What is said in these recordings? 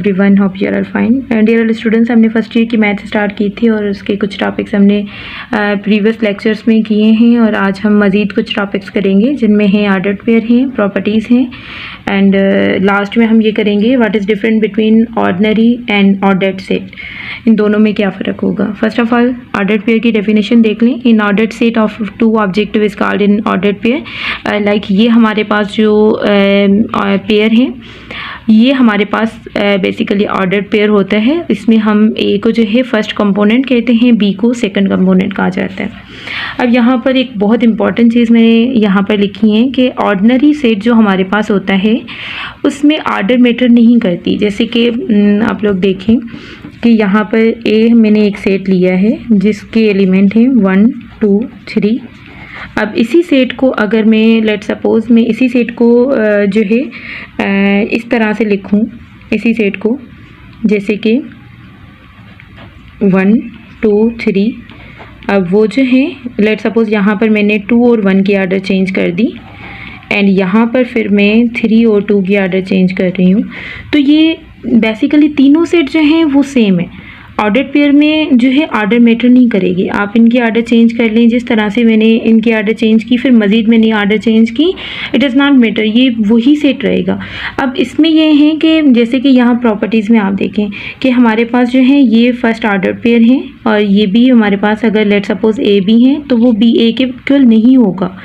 Everyone, hope you are fine. Dear students, हमने first year की math start की थी और उसके कुछ टॉपिक्स हमने प्रीवियस लेक्चर्स में किए हैं और आज हम मज़ीद कुछ टॉपिक्स करेंगे जिनमें हैं ऑर्डर्ड पेयर हैं, प्रॉपर्टीज़ हैं एंड लास्ट में हम ये करेंगे what is different between ordinary and ordered set. इन दोनों में क्या फ़र्क होगा। First of all ordered pair की डेफिनेशन देख लें। In ordered set of two objective is called in ordered pair. Like ये हमारे पास जो पेयर हैं ये हमारे पास बेसिकली ऑर्डर्ड पेयर होता है। इसमें हम ए को जो है फर्स्ट कंपोनेंट कहते हैं, बी को सेकंड कंपोनेंट कहा जाता है। अब यहाँ पर एक बहुत इंपॉर्टेंट चीज़ मैंने यहाँ पर लिखी है कि ऑर्डिनरी सेट जो हमारे पास होता है उसमें ऑर्डर मैटर नहीं करती। जैसे कि आप लोग देखें कि यहाँ पर ए मैंने एक सेट लिया है जिसके एलिमेंट हैं 1 2 3। अब इसी सेट को अगर मैं लेट सपोज़ मैं इसी सेट को जो है इस तरह से लिखूं, इसी सेट को जैसे कि 1 2 3। अब वो जो है लेट सपोज़ यहाँ पर मैंने 2 और 1 की आर्डर चेंज कर दी एंड यहाँ पर फिर मैं 3 और 2 की आर्डर चेंज कर रही हूँ। तो ये बेसिकली तीनों सेट जो हैं वो सेम है। ऑर्डर्ड पेयर में जो है ऑर्डर मैटर नहीं करेगी। आप इनकी आर्डर चेंज कर लें, जिस तरह से मैंने इनकी आर्डर चेंज की फिर मज़ीद मैंने आर्डर चेंज की, इट डज़ नॉट मैटर, ये वही सेट रहेगा। अब इसमें ये है कि जैसे कि यहाँ प्रॉपर्टीज़ में आप देखें कि हमारे पास जो है ये फर्स्ट ऑर्डर पेयर हैं और ये भी हमारे पास अगर लेट सपोज़ ए बी हैं तो वो बी ए के इक्वल नहीं होगा।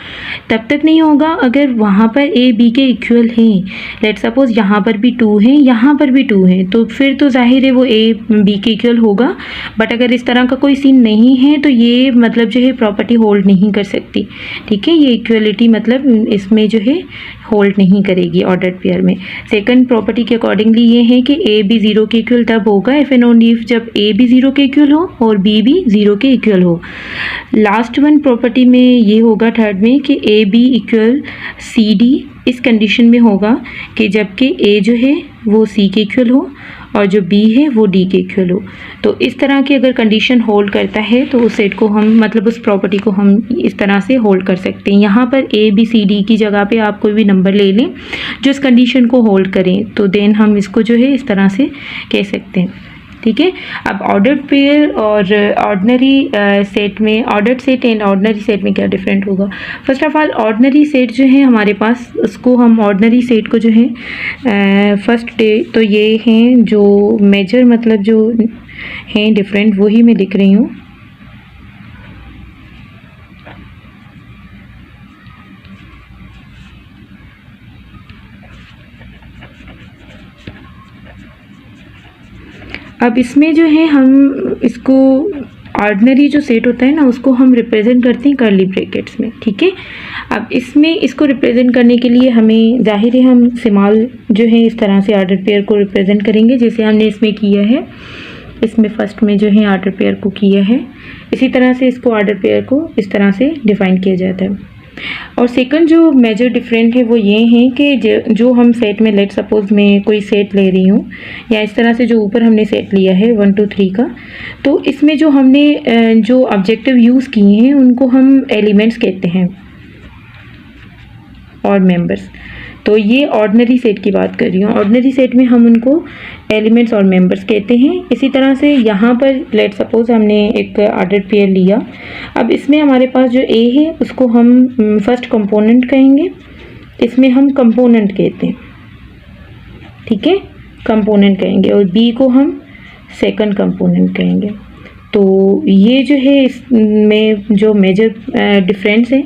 तब तक नहीं होगा अगर वहाँ पर ए बी के इक्वल हैं। लेट सपोज़ यहाँ पर भी 2 हैं, यहाँ पर भी 2 हैं, तो फिर तो जाहिर है वो ए बी के इक्वल होगा। बट अगर इस तरह का कोई सीन नहीं है तो ये मतलब जो है प्रॉपर्टी होल्ड नहीं कर सकती। ठीक है, ये इक्वलिटी मतलब इसमें जो है होल्ड नहीं करेगी ऑर्डर्ड पेयर में। सेकंड प्रॉपर्टी के अकॉर्डिंगली ये है कि ए बी 0 के इक्वल तब होगा इफ़ एंड ओनली इफ जब ए भी 0 के इक्वल हो और बी भी 0 के इक्वल हो। लास्ट वन प्रॉपर्टी में ये होगा थर्ड में कि A B equal C D इस कंडीशन में होगा कि जबकि ए जो है वो सी के इक्वल हो और जो बी है वो डी के इक्वल हो। तो इस तरह की अगर कंडीशन होल्ड करता है तो उस सेट को हम मतलब उस प्रॉपर्टी को हम इस तरह से होल्ड कर सकते हैं। यहाँ पर ए बी सी डी की जगह पे आप कोई भी नंबर ले लें जो इस कंडीशन को होल्ड करें, तो देन हम इसको जो है इस तरह से कह सकते हैं। ठीक है, अब ऑर्डर्ड पेयर और ऑर्डिनरी सेट में, ordered set and ordinary set में क्या डिफरेंट होगा। First of all ordinary set जो है हमारे पास, उसको हम ऑर्डिनरी सेट को जो है फर्स्ट डे तो ये हैं जो मेजर मतलब जो हैं डिफरेंट वही मैं लिख रही हूँ। अब इसमें जो है हम इसको ऑर्डिनरी जो सेट होता है ना उसको हम रिप्रेजेंट करते हैं कर्ली ब्रैकेट्स में। ठीक है, अब इसमें इसको रिप्रेजेंट करने के लिए हमें जाहिर है हम स्मॉल जो है इस तरह से ऑर्डर पेयर को रिप्रेजेंट करेंगे जैसे हमने इसमें किया है। इसमें फर्स्ट में जो है ऑर्डर पेयर को किया है, इसी तरह से इसको ऑर्डर पेयर को इस तरह से डिफाइन किया जाता है। और सेकंड जो मेजर डिफरेंट है वो ये है कि जो हम सेट में लेट सपोज़ मैं कोई सेट ले रही हूँ या इस तरह से जो ऊपर हमने सेट लिया है 1 2 3 का, तो इसमें जो हमने जो ऑब्जेक्टिव यूज़ किए हैं उनको हम एलिमेंट्स कहते हैं और मेंबर्स। तो ये ऑर्डिनरी सेट की बात कर रही हूँ। ऑर्डिनरी सेट में हम उनको एलिमेंट्स और मेंबर्स कहते हैं। इसी तरह से यहाँ पर लेट सपोज़ हमने एक ऑर्डर्ड पेयर लिया। अब इसमें हमारे पास जो ए है उसको हम फर्स्ट कंपोनेंट कहेंगे, इसमें हम कंपोनेंट कहते हैं। ठीक है, कंपोनेंट कहेंगे, और बी को हम सेकंड कंपोनेंट कहेंगे। तो ये जो है इसमें जो मेजर डिफरेंस है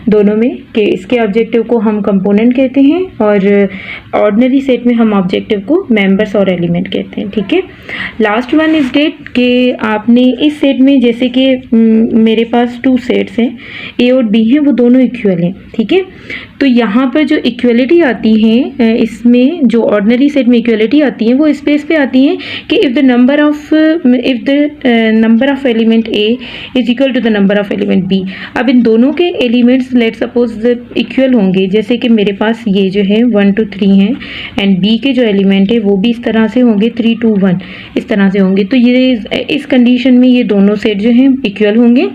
दोनों में कि इसके ऑब्जेक्टिव को हम कंपोनेंट कहते हैं और ऑर्डिनरी सेट में हम ऑब्जेक्टिव को मेंबर्स और एलिमेंट कहते हैं। ठीक है, लास्ट वन इज डेट कि आपने इस सेट में जैसे कि मेरे पास 2 सेट्स हैं, ए और बी हैं, वो दोनों इक्वल हैं। ठीक है, तो यहाँ पर जो इक्वलिटी आती है इसमें जो ऑर्डिनरी सेट में इक्वलिटी आती है वो स्पेस पे आती है कि if the number number of element A is equal to the number of element B. अब इन दोनों के एलिमेंट्स लेट सपोज इक्वल होंगे, जैसे कि मेरे पास ये जो है 1 2 3 हैं एंड बी के जो एलिमेंट है वो भी इस तरह से होंगे 3 2 1 इस तरह से होंगे। तो ये इस कंडीशन में ये दोनों सेट जो हैं इक्वल होंगे।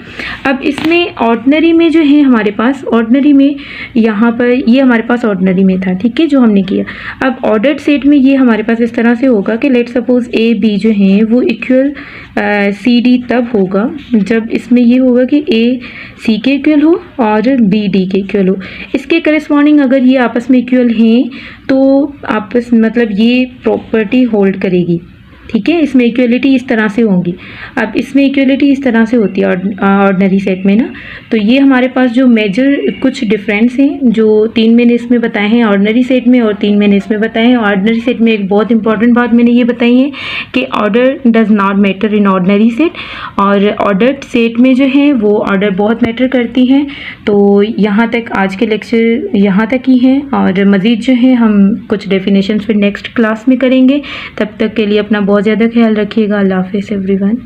अब इसमें ऑर्डिनरी में जो है हमारे पास, ऑर्डिनरी में यहाँ पर ये हमारे पास ऑर्डिनरी में था, ठीक है, जो हमने किया। अब ऑर्डर्ड सेट में ये हमारे पास इस तरह से होगा कि लेट सपोज ए बी जो हैं वो इक्वल सी डी तब होगा जब इसमें ये होगा कि ए सी के इक्वल हो और बी डी के इक्वल हो। इसके करस्पॉन्डिंग अगर ये आपस में इक्वल हैं तो आपस मतलब ये प्रॉपर्टी होल्ड करेगी, ठीक है। इसमें इक्वलिटी इस तरह से होंगी। अब इसमें इक्वलिटी इस तरह से होती है ऑर्डिनरी सेट में ना। तो ये हमारे पास जो मेजर कुछ डिफरेंस हैं जो 3 मैंने इसमें बताए हैं ऑर्डिनरी सेट में और 3 मैंने इसमें बताए हैं। ऑर्डिनरी सेट में एक बहुत इंपॉर्टेंट बात मैंने ये बताई है कि order does not matter in ordinary set, और ऑर्डर्ड सेट में जो है वो ऑर्डर बहुत मैटर करती हैं। तो यहाँ तक आज के लेक्चर यहाँ तक ही हैं, और मज़ीद जो है हम कुछ डेफिनेशंस फिर नेक्स्ट क्लास में करेंगे। तब तक के लिए अपना बहुत ज़्यादा ख्याल रखिएगा। अल्लाह हाफ़िज़ एवरीवन।